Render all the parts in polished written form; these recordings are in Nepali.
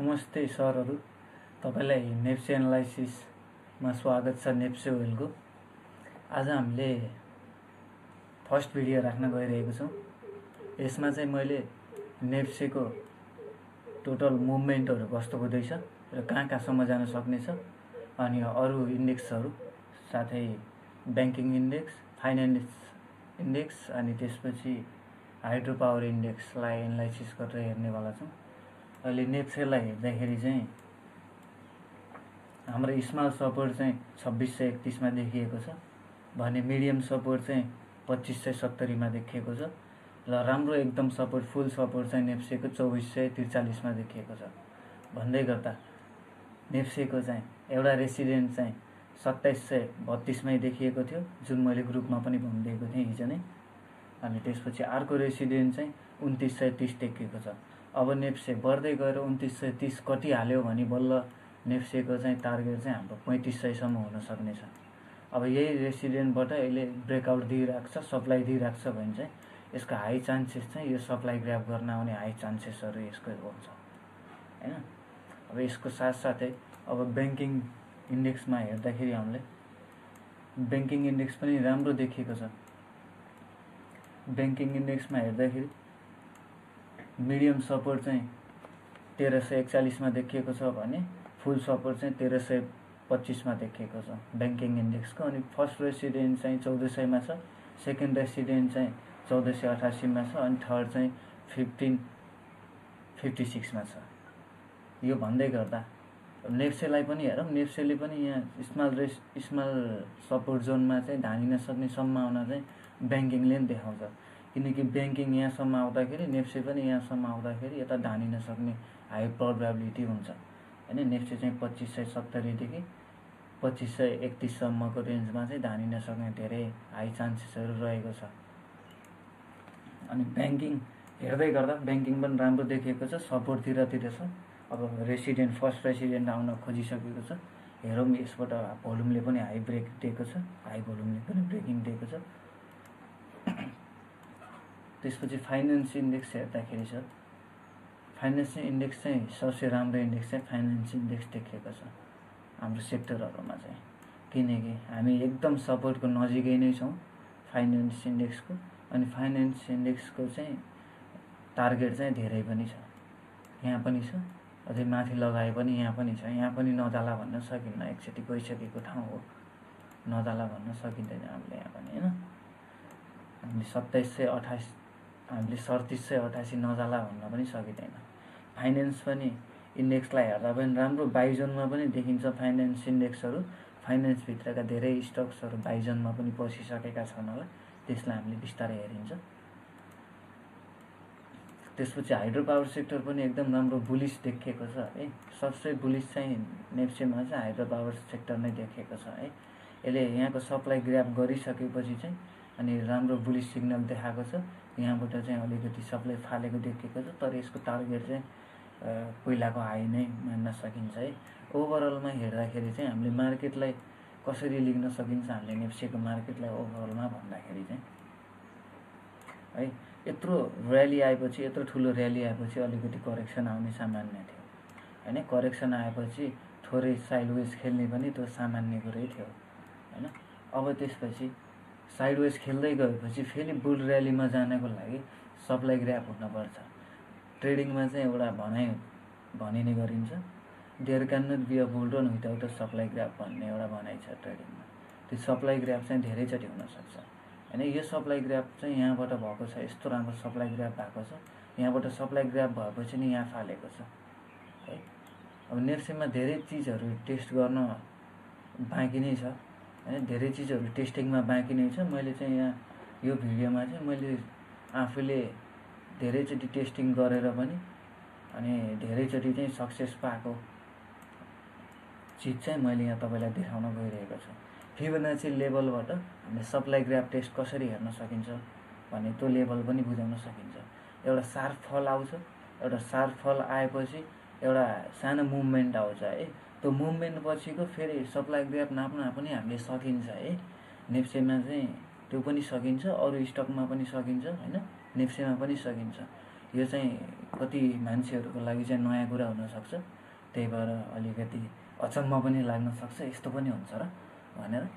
नमस्ते सरहरू, तपाईलाई नेप्से एनालाइसिसमा स्वागत छ। नेप्से ओइलको आज हामीले फर्स्ट भिडियो राख्न गइरहेको छौँ। यसमा चाहिँ मैले नेप्सेको टोटल मुभमेन्टहरू कस्तो हुँदैछ र कहाँ कहाँसम्म जान सक्नेछ, अनि अरू इन्डेक्सहरू साथै ब्याङ्किङ इन्डेक्स, फाइनेन्स इन्डेक्स अनि त्यसपछि हाइड्रो पावर इन्डेक्सलाई एनालाइसिस गरेर हेर्नेवाला छौँ। अहिले नेप्सेलाई हेर्दाखेरि चाहिँ हाम्रो स्मल सपोर्ट चाहिँ 2631 मा देखिएको छ भने मिडियम सपोर्ट चाहिँ 2570 मा देखिएको छ र राम्रो एकदम सपोर्ट फुल सपोर्ट चाहिँ नेप्सेको 2443 मा देखिएको छ। भन्दै गर्दा नेप्सेको चाहिँ एउटा रेसिडेन्ट चाहिँ 2732 मै देखिएको थियो, जुन मैले ग्रुपमा पनि भनिदिएको थिएँ हिजो नै। अनि त्यसपछि अर्को रेसिडेन्ट चाहिँ 2930 देखिएको छ। अब नेप्से बढ्दै गएर 2930 कति हाल्यो भने बल्ल नेप्सेको चाहिँ टार्गेट चाहिँ हाम्रो 3500 सम्म हुन सक्नेछ। अब यही रेसिडेन्टबाट यसले ब्रेकआउट दिइरहेको छ, सप्लाई दिइरहेको छ भने चाहिँ यसको हाई चान्सेस चाहिँ यो सप्लाई ग्र्याब गर्न आउने हाई चान्सेसहरू यसको हुन्छ हैन। अब यसको साथसाथै अब ब्याङ्किङ इन्डेक्समा हेर्दाखेरि हामीले ब्याङ्किङ इन्डेक्स पनि राम्रो देखिएको छ। ब्याङ्किङ इन्डेक्समा हेर्दाखेरि मिडियम सपोर्ट चाहिँ 1341 मा देखिएको छ भने फुल सपोर्ट चाहिँ 1325 मा देखिएको छ ब्याङ्किङ इन्डेक्सको। अनि फर्स्ट रेसिडेन्ट चाहिँ 1400 मा छ, सेकेन्ड रेसिडेन्ट चाहिँ 1488 मा छ, अनि थर्ड चाहिँ 1556 मा छ। यो भन्दै गर्दा नेप्सेलाई पनि हेरौँ। नेप्सेले पनि यहाँ स्मल सपोर्ट जोनमा चाहिँ धानिन सक्ने सम्भावना चाहिँ ब्याङ्किङले पनि देखाउँछ, किनकि ब्याङ्किङ यहाँसम्म आउँदाखेरि नेप्से पनि यहाँसम्म आउँदाखेरि यता धानिन सक्ने हाई प्रोबेबिलिटी हुन्छ हैन। नेप्से चाहिँ 2570 देखि 2531 सम्मको रेन्जमा चाहिँ धानिन सक्ने धेरै हाई चान्सेसहरू रहेको छ। अनि ब्याङ्किङ हेर्दै गर्दा ब्याङ्किङ पनि राम्रो देखिएको छ, सपोर्टतिर छ। अब रेसिडेन्ट फर्स्ट रेसिडेन्ट आउन खोजिसकेको छ। हेरौँ यसबाट भोल्युमले पनि हाई ब्रेक दिएको छ, हाई भोल्युमले पनि ब्रेकिङ दिएको छ। त्यसपछि फाइनेन्स इन्डेक्स हेर्दाखेरि छ, फाइनेन्स इन्डेक्स चाहिँ सबसे राम्रो इन्डेक्स चाहिँ फाइनेन्स इन्डेक्स देखिएको छ हाम्रो सेक्टरहरूमा चाहिँ, किनकि हामी एकदम सपोर्टको नजिकै नै छौँ फाइनेन्स इन्डेक्सको। अनि फाइनेन्स इन्डेक्सको चाहिँ टार्गेट चाहिँ धेरै पनि छ, यहाँ पनि छ, अझै माथि लगाए पनि यहाँ पनि छ। यहाँ पनि नजाला भन्न सकिन्न, एकचोटि गइसकेको ठाउँ हो, नजाला भन्न सकिँदैन हामीले यहाँ पनि हैन। हामीले 2728 हामीले 3788 नजाला भन्न पनि सकिँदैन। फाइनेन्स पनि इन्डेक्सलाई हेर्दा पनि राम्रो बाइ जोनमा पनि देखिन्छ फाइनेन्स इन्डेक्सहरू। फाइनेन्सभित्रका धेरै स्टक्सहरू बाइ जोनमा पनि पसिसकेका छन् होला, त्यसलाई हामीले बिस्तारै हेरिन्छ। त्यसपछि हाइड्रो पावर सेक्टर पनि एकदम राम्रो बुलिस देखिएको छ है। सबसे बुलिस चाहिँ नेप्सेमा चाहिँ हाइड्रो पावर सेक्टर नै देखिएको छ है। यसले यहाँको सप्लाई ग्र्याब गरिसकेपछि चाहिँ अनि राम्रो बुलिस सिग्नल देखाएको छ। यहाँबाट चाहिँ अलिकति सप्लाई फालेको देखिएको छ, तर यसको टार्गेट चाहिँ पहिलाको हाई नै मान्न सकिन्छ है। ओभरअलमा हेर्दाखेरि चाहिँ हामीले मार्केटलाई कसरी लिन सकिन्छ, हामीले नेप्सेको मार्केटलाई ओभरअलमा भन्दाखेरि चाहिँ है, यत्रो र्याली आएपछि, यत्रो ठुलो र्याली आएपछि अलिकति करेक्सन आउने सामान्य थियो हैन। करेक्सन आएपछि थोरै साइडवेज खेल्ने पनि त्यो सामान्य कुरै थियो हैन। अब त्यसपछि साइडवेज खेल्दै गएपछि फेरि बुल र्यालीमा जानको लागि सप्लाई ग्र्याब हुनुपर्छ। ट्रेडिङमा चाहिँ एउटा भनाइ भनिने गरिन्छ, there can not be a bull run without a supply grab भन्ने एउटा भनाइ छ ट्रेडिङमा। त्यो सप्लाई ग्र्याब चाहिँ धेरैचोटि हुनसक्छ हैन। यो सप्लाई ग्र्याब चाहिँ यहाँबाट भएको छ, यस्तो राम्रो सप्लाई ग्र्याब भएको छ। यहाँबाट सप्लाई ग्र्याब भएपछि नि यहाँ फालेको छ है। अब नेप्सेमा धेरै चिजहरू टेस्ट गर्न बाँकी नै छ हैन, धेरै चिजहरू टेस्टिङमा बाँकी नै छ। मैले चाहिँ यहाँ यो भिडियोमा चाहिँ मैले आफूले धेरैचोटि टेस्टिङ गरेर पनि अनि धेरैचोटि चाहिँ सक्सेस पाएको चिज चाहिँ मैले यहाँ तपाईँलाई देखाउन गइरहेको छु। फिबोनाची लेभलबाट हामीले सप्लाई ग्र्याब टेस्ट कसरी हेर्न सकिन्छ भने त्यो लेभल पनि बुझाउन सकिन्छ। एउटा सार्प फल आउँछ, एउटा सार्प फल आएपछि एउटा सानो मुभमेन्ट आउँछ है। त्यो मुभमेन्ट पछिको फेरि सप्लाई ग्र्याब नाप्न पनि हामीले सकिन्छ है। नेप्सेमा चाहिँ त्यो पनि सकिन्छ, अरू स्टकमा पनि सकिन्छ हैन, नेप्सेमा पनि सकिन्छ। यो चाहिँ कति मान्छेहरूको लागि चाहिँ नयाँ कुरा हुनसक्छ, त्यही भएर अलिकति अचम्म पनि लाग्न सक्छ, यस्तो पनि हुन्छ र भनेर।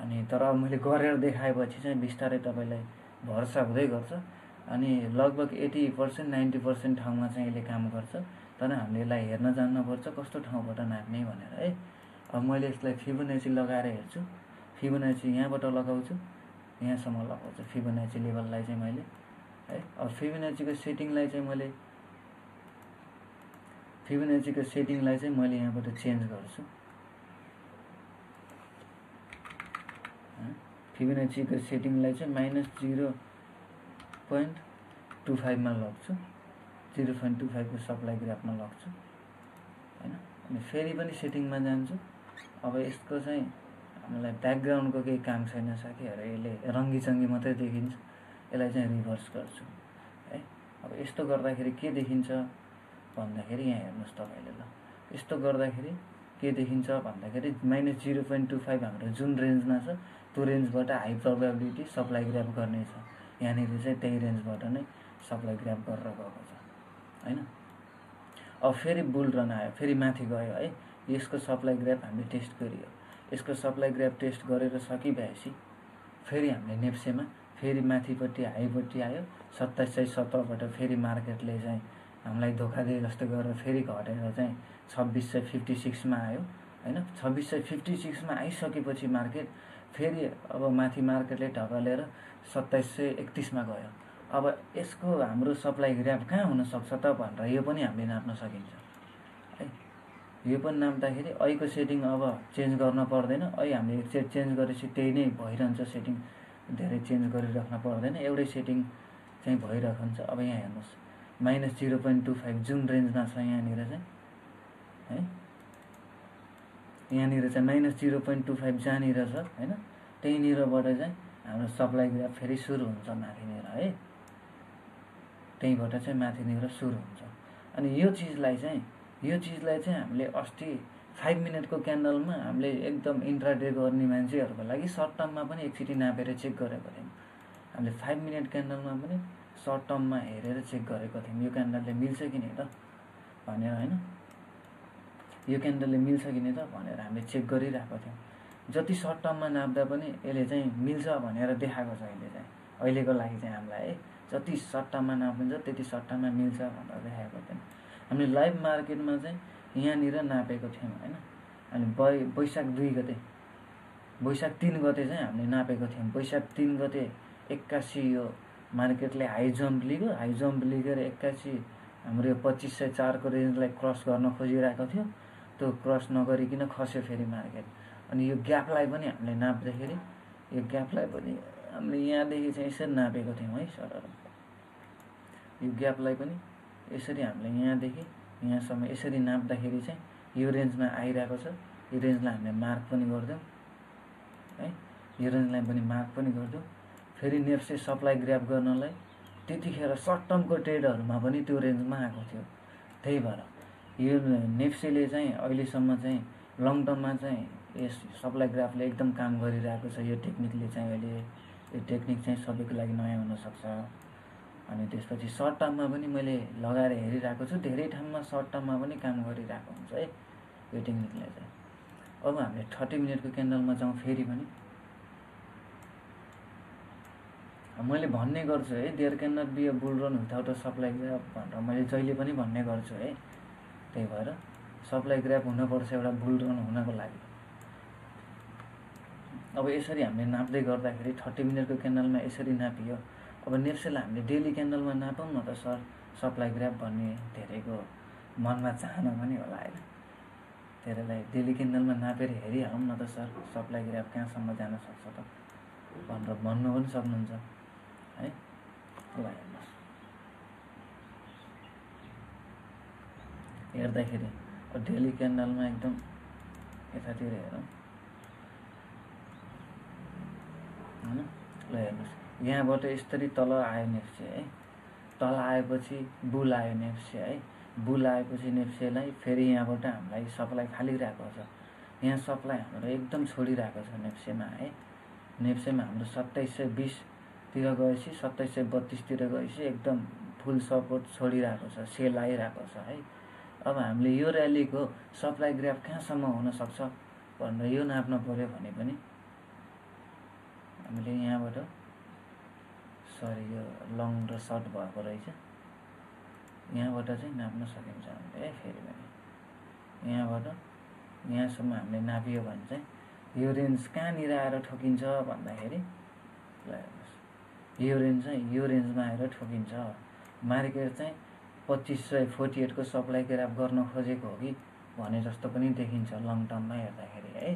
अनि तर अब मैले गरेर देखाएपछि चाहिँ बिस्तारै तपाईँलाई भरोसा हुँदै गर्छ। अनि लगभग 80% 90% ठाउँमा चाहिँ यसले काम गर्छ। तर हामीले यसलाई हेर्न जान्नुपर्छ कस्तो ठाउँबाट नाप्ने भनेर है। अब मैले यसलाई फिबोनाची लगाएर हेर्छु। फिबोनाची यहाँबाट लगाउँछु, यहाँसम्म लगाउँछु फिबोनाची लेभललाई चाहिँ मैले है। अब फिबोनाचीको सेटिङलाई चाहिँ मैले यहाँबाट चेन्ज गर्छु। फिबोनाचीको सेटिङलाई चाहिँ -0.25 मा लग्छु, 0.25 को सप्लाई ग्राफमा लग्छु हैन। अनि फेरि पनि सेटिङमा जान्छु। अब यसको चाहिँ हामीलाई ब्याकग्राउन्डको केही काम छैन साथीहरु, यसले रङ्गीचङ्गी मात्रै देखिन्छ। यसलाई चाहिँ रिभर्स गर्छु है। अब यस्तो गर्दाखेरि के देखिन्छ भन्दाखेरि यहाँ हेर्नुस् तपाईले ल, यस्तो गर्दाखेरि के देखिन्छ भन्दाखेरि -0.25 हाम्रो जुन रेन्जमा छ त्यो रेन्जबाट हाई प्रोबेबिलिटी सप्लाई ग्राफ गर्ने छ। यहाँनिर चाहिँ त्यही रेन्जबाट नै सप्लाई ग्राफ गरेर गएको छ हैन। अब फेरि बुल रन आयो, फेरि माथि गयो है। यसको सप्लाई ग्राफ हामीले टेस्ट गरियो। यसको सप्लाई ग्राफ टेस्ट गरेर सकिभएपछि फेरि हामीले नेप्सेमा फेरि माथिपट्टि हाईपट्टि आयो। 2717 बाट फेरि मार्केटले चाहिँ हामीलाई धोका दिए जस्तो गरेर फेरि घटेर चाहिँ 2656 मा आयो हैन। 2656 मा आइसकेपछि मार्केट फेरि अब माथि मार्केटले ढकलेर 2731 मा गयो। अब यसको हाम्रो सप्लाई ग्राफ कहाँ हुन सक्छ त भनेर यो पनि हामीले नाप्न सकिन्छ है। यो पनि नाप्दाखेरि अहिलेको सेटिङ अब चेन्ज गर्न पर्दैन। अहिले हामीले एकचोटि चेन्ज गरेपछि त्यही नै भइरहन्छ सेटिङ, धेरै चेन्ज गरिराख्न पर्दैन, एउटै सेटिङ चाहिँ भइरहन्छ। अब यहाँ हेर्नुस् -0.25 जुन रेन्जमा छ यहाँनिर चाहिँ है, यहाँनिर चाहिँ -0.25 जहाँनिर छ हैन, त्यहीनिरबाट चाहिँ हाम्रो सप्लाई ग्राफ फेरि सुरु हुन्छ माथिनिर है। त्यहीबाट चाहिँ माथिनिर सुरु हुन्छ। अनि यो चिजलाई चाहिँ हामीले अस्ति 5 मिनेटको क्यान्डलमा हामीले एकदम इन्ट्राडे गर्ने मान्छेहरूको लागि सर्ट टर्ममा पनि एकचोटि नापेर चेक गरेको थियौँ। हामीले 5 मिनेट क्यान्डलमा पनि सर्ट टर्ममा हेरेर चेक गरेको थियौँ यो क्यान्डलले मिल्छ कि नि त भनेर हैन। यो क्यान्डलले मिल्छ कि नि त भनेर हामीले चेक गरिरहेको थियौँ। जति सर्ट टर्ममा नाप्दा पनि यसले चाहिँ मिल्छ भनेर देखाएको छ अहिले चाहिँ, अहिलेको लागि चाहिँ हामीलाई है। जति सर्ट टर्ममा नापिन्छ त्यति सर्ट टर्ममा मिल्छ भनेर देखाएको थियौँ। हामीले लाइभ मार्केटमा चाहिँ यहाँनिर नापेको थियौँ हैन। अनि वैशाख 2 गते, वैशाख 3 गते चाहिँ हामीले नापेको थियौँ। वैशाख 3 गते 81 यो मार्केटले हाई जम्प लियो। हाई जम्प लिएर 81 हाम्रो यो 2504 को रेन्जलाई क्रस गर्न खोजिरहेको थियो। त्यो क्रस नगरिकन खस्यो फेरि मार्केट। अनि यो ग्यापलाई पनि हामीले नाप्दाखेरि यो ग्यापलाई पनि हामीले यहाँदेखि चाहिँ यसरी नापेको थियौँ है सर। यो ग्यापलाई पनि यसरी हामीले यहाँदेखि यहाँसम्म यसरी नाप्दाखेरि चाहिँ यो रेन्जमा आइरहेको छ। यो रेन्जलाई हामीले मार्क पनि गर्दियौँ है, यो रेन्जलाई पनि मार्क पनि गर्दियौँ। फेरि नेप्से सप्लाई ग्राफ गर्नलाई त्यतिखेर सर्ट टर्मको ट्रेडहरूमा पनि त्यो रेन्जमा आएको थियो। त्यही भएर यो नेप्सेले चाहिँ अहिलेसम्म चाहिँ लङ टर्ममा चाहिँ यस सप्लाई ग्राफले एकदम काम गरिरहेको छ। यो टेक्निकले चाहिँ अहिले यो टेक्निक चाहिँ सबैको लागि नयाँ हुनसक्छ। अनि त्यसपछि सर्ट टर्ममा पनि मैले लगाएर हेरिरहेको छु। धेरै ठाउँमा सर्ट टर्ममा पनि काम गरिरहेको हुन्छ है यो टेक्निकले चाहिँ। अब हामीले 30 मिनेटको क्यान्डलमा जाउँ फेरि पनि। मैले भन्ने गर्छु है, there can not be a bull run without a supply graph भनेर मैले जहिले पनि भन्ने गर्छु है। त्यही भएर सप्लाई ग्राफ हुनुपर्छ एउटा बुल रन हुनको लागि। अब यसरी हामीले नाप्दै गर्दाखेरि 30 मिनेटको क्यान्डलमा यसरी नापियो। अब नेप्सेलाई हामीले डेली क्यान्डलमा नापौँ न त सर सप्लाई ग्राफ भन्ने धेरैको मनमा चाहना पनि होला हैन। धेरैलाई डेली क्यान्डलमा नापेर हेरिहालौँ न त सर सप्लाई ग्राफ कहाँसम्म जान सक्छ त भनेर भन्नु पनि सक्नुहुन्छ है। ल हेर्नुहोस्, हेर्दाखेरि डेली क्यान्डलमा एकदम यतातिर हेरौँ हैन। ल हेर्नुहोस्, यहाँबाट यसरी तल आयो नेप्से है। तल आएपछि बुल आयो नेप्से है। बुल आएपछि नेप्सेलाई फेरि यहाँबाट हामीलाई सप्लाई फालिरहेको छ। यहाँ सप्लाई हाम्रो एकदम छोडिरहेको छ नेप्सेमा है। नेप्सेमा हाम्रो 2720 तिर गएपछि 2732 तिर गएपछि एकदम फुल सपोर्ट छोडिरहेको छ, सेल आइरहेको छ है। अब हामीले यो र्यालीको सप्लाई ग्राफ कहाँसम्म हुनसक्छ भनेर यो नाप्न पऱ्यो भने पनि हामीले यहाँबाट सरी यो लङ र सर्ट भएको रहेछ, यहाँबाट चाहिँ नाप्न सकिन्छ हामीले है। फेरि पनि यहाँबाट यहाँसम्म हामीले नापियो भने चाहिँ यो रेन्ज कहाँनिर आएर ठोकिन्छ भन्दाखेरि यो रेन्ज चाहिँ यो रेन्जमा आएर ठोकिन्छ। मार्केट चाहिँ 2548 को सप्लाई ग्राफ गर्न खोजेको हो कि भने जस्तो पनि देखिन्छ लङ टर्ममा हेर्दाखेरि है।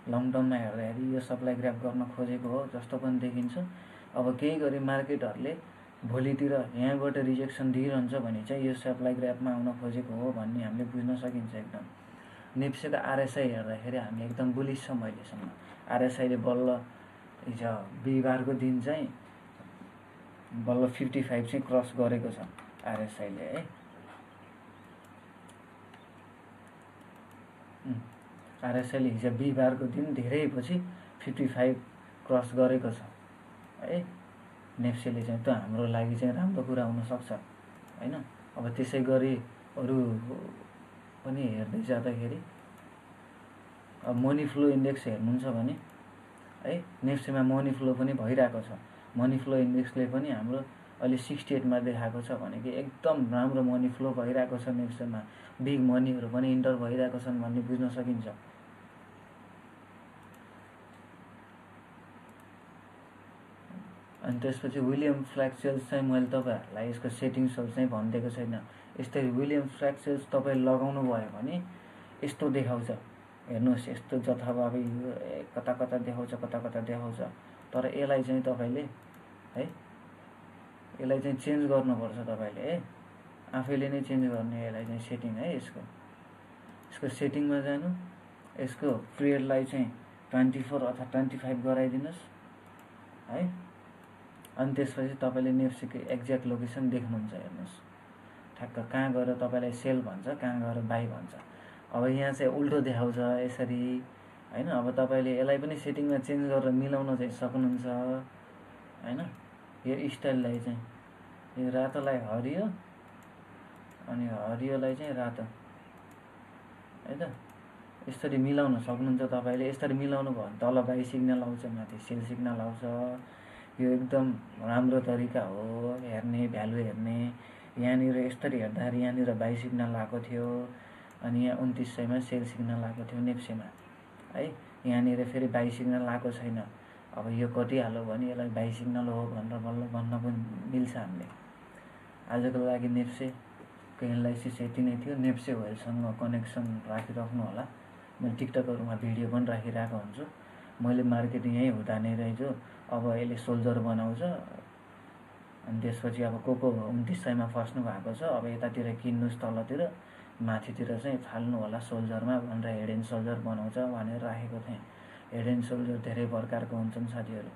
लङ टर्ममा हेर्दाखेरि यो सप्लाई ग्राफ गर्न खोजेको हो जस्तो पनि देखिन्छ। अब केही गरी मार्केटहरूले भोलितिर यहाँबाट रिजेक्सन दिइरहन्छ भने चाहिँ यो सप्लाई ग्राफमा आउन खोजेको हो भन्ने हामीले बुझ्न सकिन्छ एकदम। नेप्सेको आरएसआई हेर्दाखेरि हामी एकदम बुलिस छौँ अहिलेसम्म। आरएसआईले बल्ल हिजो बिहिबारको दिन चाहिँ बल्ल 55 चाहिँ क्रस गरेको छ आरएसआईले है। आरएसआईले हिजो बिहिबारको दिन धेरै पछि 55 क्रस गरेको छ है। नेप्सेले चाहिँ त्यो हाम्रो लागि चाहिँ राम्रो कुरा हुनसक्छ होइन। अब त्यसै गरी अरू पनि हेर्दै जाँदाखेरि अब मनी फ्लो इन्डेक्स हेर्नुहुन्छ भने है नेप्सेमा मनी फ्लो पनि भइरहेको छ। मनी फ्लो इन्डेक्सले पनि हाम्रो अहिले 68 मा देखाएको छ भने कि एकदम राम्रो मनी फ्लो भइरहेको छ नेप्सेमा। बिग मनीहरू पनि इन्टर भइरहेको छन् भन्ने बुझ्न सकिन्छ। अनि त्यसपछि विलियम फ्ल्याक्सेल्स चाहिँ मैले तपाईँहरूलाई यसको सेटिङ्सहरू चाहिँ भनिदिएको छैन। यस्तै विलियम फ्ल्याक्सेल्स तपाईँ लगाउनु भयो भने यस्तो देखाउँछ हेर्नुहोस्। यस्तो जथाभावी कता कता देखाउँछ कता कता देखाउँछ। तर यसलाई चाहिँ तपाईँले है यसलाई चाहिँ चेन्ज गर्नुपर्छ तपाईँले है। आफैले नै चेन्ज गर्ने यसलाई चाहिँ सेटिङ है। यसको सेटिङमा जानु, यसको पिरियडलाई चाहिँ 24 अथवा 25 गराइदिनुहोस् है। अनि त्यसपछि तपाईँले नेप्सेको एक्ज्याक्ट लोकेसन देख्नुहुन्छ हेर्नुहोस्। ठ्याक्क कहाँ गएर तपाईँलाई सेल भन्छ कहाँ गएर बाई भन्छ। अब यहाँ चाहिँ उल्टो देखाउँछ यसरी होइन। अब तपाईँले यसलाई पनि सेटिङमा चेन्ज गरेर मिलाउन चाहिँ सक्नुहुन्छ होइन। यो स्टाइललाई चाहिँ यो रातोलाई हरियो अनि हरियोलाई चाहिँ रातो है त यसरी मिलाउन सक्नुहुन्छ तपाईँले। यसरी मिलाउनु भयो भने तल बाई सिग्नल आउँछ, माथि सेल सिग्नल आउँछ। यो एकदम राम्रो तरिका हो हेर्ने, भ्यालु हेर्ने। यहाँनिर यसरी हेर्दाखेरि यहाँनिर बाई सिग्नल आएको थियो अनि यहाँ 2900 मा सेल सिग्नल आएको थियो नेप्सेमा है। यहाँनिर फेरि बाई सिग्नल आएको छैन। अब यो कटिहाल्यो भने यसलाई बाई सिग्नल हो भनेर बल्ल भन्न पनि मिल्छ हामीले। आजको लागि नेप्सेको एनालाइसिस यति नै थियो। नेप्से वेलसँग कनेक्सन राखिराख्नु होला। मैले टिकटकहरूमा भिडियो पनि राखिरहेको हुन्छु। मैले मार्केट यहीँ हुँदा नै रहेछु। अब यसले सोल्जर बनाउँछ अनि त्यसपछि अब को 2900 मा फस्नु भएको छ। अब यतातिर किन्नुहोस् तलतिर, माथितिर चाहिँ फाल्नु होला सोल्जरमा भनेर हेड एन्ड सोल्जर बनाउँछ भनेर राखेको थिएँ। हेड एन्ड सोल्जर धेरै प्रकारको हुन्छन् साथीहरू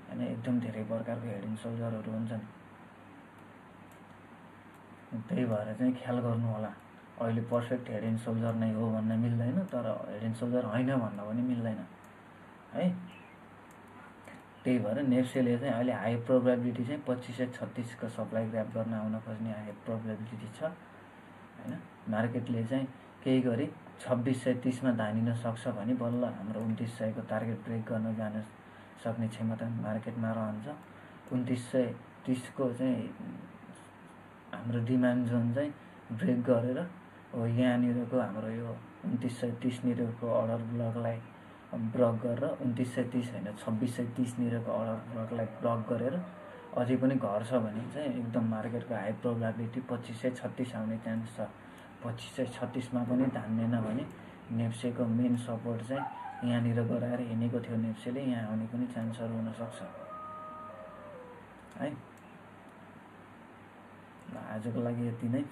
होइन। एकदम धेरै प्रकारको हेड एन्ड सोल्जरहरू हुन्छन्। त्यही भएर चाहिँ ख्याल गर्नु होला। अहिले पर्फेक्ट हेड एन्ड सोल्जर नै हो भन्न मिल्दैन, तर हेड एन्ड सोल्जर होइन भन्न पनि मिल्दैन है। त्यही भएर नेप्सेले चाहिँ अहिले हाई प्रोबेबिलिटी चाहिँ 2536 को सप्लाई ग्राफ गर्न आउन खोज्ने हाई प्रोबेबिलिटी छ होइन। मार्केटले चाहिँ केही गरी 2630 मा धानिन सक्छ भने बल्ल हाम्रो 2900 को टार्गेट ब्रेक गर्न जान सक्ने क्षमता मार्केटमा रहन्छ। 2930 को चाहिँ हाम्रो डिमान्ड जोन चाहिँ ब्रेक गरेर हो यहाँनिरको हाम्रो यो 2930 निरको अर्डर ब्लकलाई ब्लक गरेर 2930 होइन 2630 निरको अर्डर ब्लकलाई ब्लक गरेर अझै पनि घट्छ भने चाहिँ एकदम मार्केटको हाई प्रोबेबिलिटी 2536 आउने चान्स छ। 2536 मा पनि धान्दैन भने नेप्सेको मेन सपोर्ट चाहिँ यहाँनिर गराएर हिँडेको थियो नेप्सेले, यहाँ आउने पनि चान्सहरू हुनसक्छ है। आजको लागि यति नै।